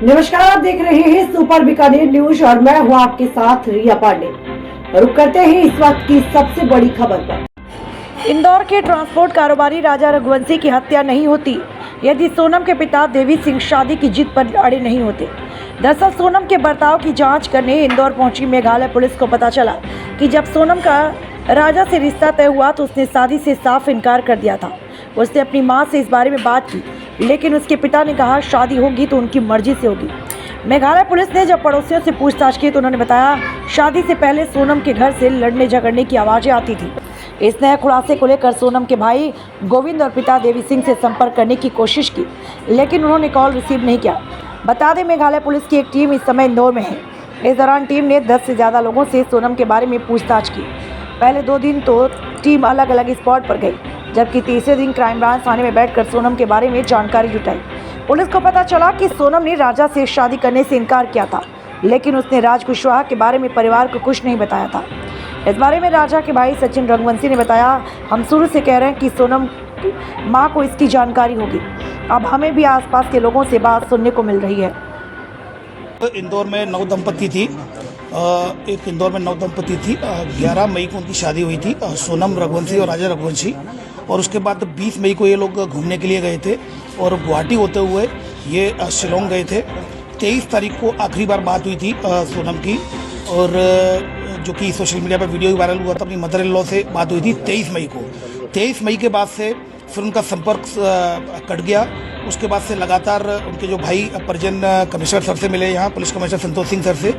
नमस्कार, आप देख रहे हैं सुपर बीकानेर न्यूज और मैं हूं आपके साथ रिया पांडे। रुक करते हैं इस वक्त की सबसे बड़ी खबर पर। इंदौर के ट्रांसपोर्ट कारोबारी राजा रघुवंशी की हत्या नहीं होती यदि सोनम के पिता देवी सिंह शादी की जिद पर अड़े नहीं होते। दरअसल सोनम के बर्ताव की जांच करने इंदौर पहुंची मेघालय पुलिस को पता चला कि जब सोनम का राजा से रिश्ता तय हुआ तो उसने शादी से साफ इनकार कर दिया था। उसने अपनी मां से इस बारे में बात की, लेकिन उसके पिता ने कहा शादी होगी तो उनकी मर्जी से होगी। मेघालय पुलिस ने जब पड़ोसियों से पूछताछ की तो उन्होंने बताया शादी से पहले सोनम के घर से लड़ने झगड़ने की आवाज़ें आती थी। इस नए खुलासे को लेकर सोनम के भाई गोविंद और पिता देवी सिंह से संपर्क करने की कोशिश की, लेकिन उन्होंने कॉल रिसीव नहीं किया। बता दें, मेघालय पुलिस की एक टीम इस समय इंदौर में है। इस दौरान टीम ने 10 से ज़्यादा लोगों से सोनम के बारे में पूछताछ की। पहले 2 दिन तो टीम अलग अलग स्पॉट पर गई, जबकि तीसरे दिन क्राइम ब्रांच थाने में बैठकर सोनम के बारे में जानकारी जुटाई। पुलिस को पता चला कि सोनम ने राजा से शादी करने से इनकार किया था, लेकिन उसने राज कुशवाहा के बारे में परिवार को कुछ नहीं बताया था। इस बारे में राजा के भाई सचिन रघुवंशी ने बताया, हम शुरू से कह रहे हैं कि सोनम मां को इसकी जानकारी होगी। अब हमें भी आसपास के लोगों से बात सुनने को मिल रही है। इंदौर में नवदंपति थी। एक इंदौर में नवदंपति थी। 11 मई को उनकी शादी हुई थी, सोनम रघुवंशी और राजा रघुवंशी। और उसके बाद 20 मई को ये लोग घूमने के लिए गए थे और गुवाहाटी होते हुए ये शिलोंग गए थे। 23 तारीख को आखिरी बार बात हुई थी सोनम की, और जो कि सोशल मीडिया पर वीडियो भी वायरल हुआ था। अपनी मदर इन लॉ से बात हुई थी 23 मई को। 23 मई के बाद से फिर उनका संपर्क कट गया। उसके बाद से लगातार उनके जो भाई परिजन कमिश्नर सर से मिले, यहाँ police commissioner Santosh Singh sir से।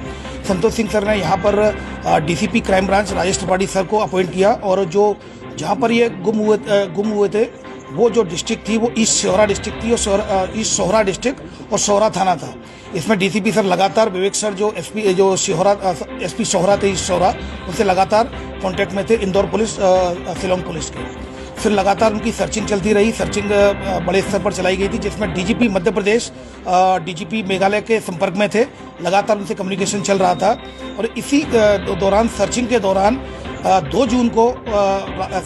संतोष सिंह सर ने यहाँ पर DCP crime branch Rajesh Tripathi sir को अपॉइंट किया, और जो जहाँ पर ये गुम हुए थे वो जो डिस्ट्रिक्ट थी वो ईस्ट शोहरा डिस्ट्रिक्ट थी, और ईस्ट शोहरा डिस्ट्रिक्ट और शोहरा थाना था। इसमें डीसीपी सर लगातार विवेक सर जो एसपी शोहरा थे ईस्ट शोहरा, उनसे लगातार कांटेक्ट में थे इंदौर पुलिस शिलोंग पुलिस के। फिर लगातार उनकी सर्चिंग चलती रही। सर्चिंग बड़े स्तर पर चलाई गई थी, जिसमें डीजीपी मध्य प्रदेश, डीजीपी मेघालय के संपर्क में थे। लगातार उनसे कम्युनिकेशन चल रहा था। और इसी दौरान सर्चिंग के दौरान 2 जून को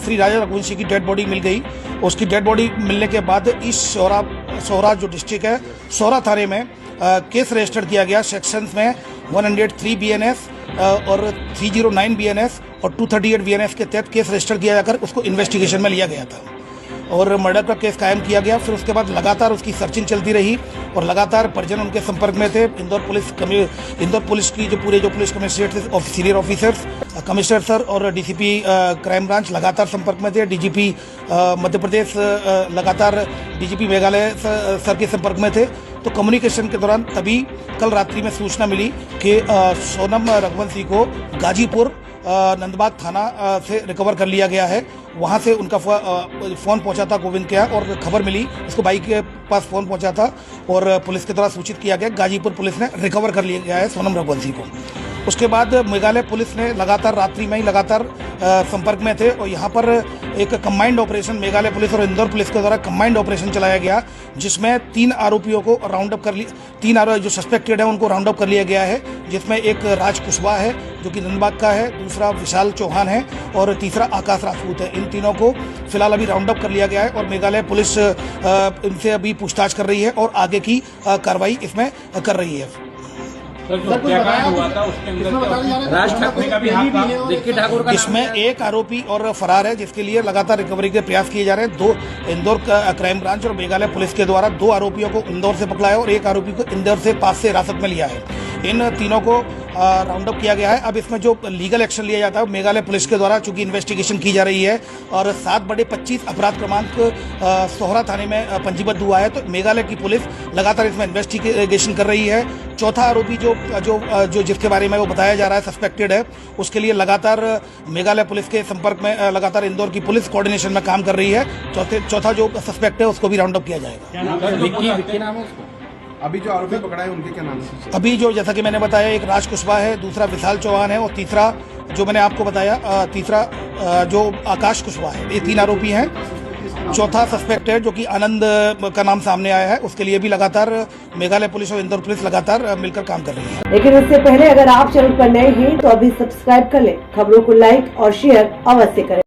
श्री राजा रघुवंशी की डेड बॉडी मिल गई। उसकी डेड बॉडी मिलने के बाद ईस्ट शोहरा जो डिस्ट्रिक्ट है, शोहरा थाने में केस रजिस्टर किया गया। सेक्शंस में 103 BNS और 309 BNS और 238 BNS के तहत केस रजिस्टर किया जाकर उसको इन्वेस्टिगेशन में लिया गया था और मर्डर का केस कायम किया गया। फिर उसके बाद लगातार उसकी सर्चिंग चलती रही और लगातार परिजन उनके संपर्क में थे। इंदौर पुलिस की जो पुलिस कमिश्नरेट थे, सीनियर ऑफिसर्स, कमिश्नर सर और डीसीपी क्राइम ब्रांच लगातार संपर्क में थे। डीजीपी मध्य प्रदेश लगातार डीजीपी मेघालय सर के संपर्क में थे। तो कम्युनिकेशन के दौरान तभी कल रात्रि में सूचना मिली कि सोनम रघुवंशी को गाजीपुर नंदबाग थाना से रिकवर कर लिया गया है। वहाँ से उनका फ़ोन पहुँचा था गोविंद के यहाँ, और खबर मिली, इसको भाई के पास फ़ोन पहुँचा था और पुलिस के द्वारा सूचित किया गया। गाजीपुर पुलिस ने रिकवर कर लिया गया है सोनम रघुवंशी को। उसके बाद मेघालय पुलिस ने लगातार रात्रि में ही लगातार संपर्क में थे, और यहाँ पर एक कंबाइंड ऑपरेशन मेघालय पुलिस और इंदौर पुलिस के द्वारा कंबाइंड ऑपरेशन चलाया गया, जिसमें 3 आरोपियों को राउंड अप कर लिया। 3 आरोपी जो सस्पेक्टेड है उनको राउंड अप कर लिया गया है, जिसमें एक राज कुशवाहा है जो कि नंदबाग का है, दूसरा विशाल चौहान है और तीसरा आकाश राजपूत है। इन तीनों को फिलहाल अभी राउंड अप कर लिया गया है और मेघालय पुलिस इनसे अभी पूछताछ कर रही है और आगे की कार्रवाई इसमें कर रही है। हुआ था उसके अंदर राज ठाकुर का भी हाथ था, रिक्की ठाकुर का इसमें एक आरोपी और फरार है, जिसके लिए लगातार रिकवरी के प्रयास किए जा रहे हैं। 2 इंदौर क्राइम ब्रांच और मेघालय पुलिस के द्वारा 2 आरोपियों को इंदौर से पकड़ा है और एक आरोपी को इंदौर से पास से हिरासत में लिया है। इन तीनों को राउंड अप किया गया है। अब इसमें जो लीगल एक्शन लिया जाता है मेघालय पुलिस के द्वारा, चूंकि इन्वेस्टिगेशन की जा रही है और 7/25 अपराध क्रमांक सोहरा थाने में पंजीबद्ध हुआ है, तो मेघालय की पुलिस लगातार इसमें इन्वेस्टिगेशन कर रही है। चौथा आरोपी जो जिसके बारे में वो बताया जा रहा है सस्पेक्टेड है, उसके लिए लगातार मेघालय पुलिस के संपर्क में लगातार इंदौर की पुलिस कोऑर्डिनेशन में काम कर रही है। चौथा जो सस्पेक्ट है उसको भी राउंड अप किया जाएगा। विक्की नाम है उसको। अभी जो आरोपी पकड़ा है उनके क्या नाम है? अभी जो जैसा कि मैंने बताया, एक राज कुशवाहा है, दूसरा विशाल चौहान है और तीसरा जो मैंने आपको बताया तीसरा जो आकाश कुशवाहा है। ये 3 आरोपी हैं। चौथा सस्पेक्ट है जो कि आनंद का नाम सामने आया है, उसके लिए भी लगातार मेघालय पुलिस और इंदौर पुलिस लगातार मिलकर काम कर रही है। लेकिन उससे पहले अगर आप चैनल पर नए हैं तो अभी सब्सक्राइब कर लें, खबरों को लाइक और शेयर अवश्य करें।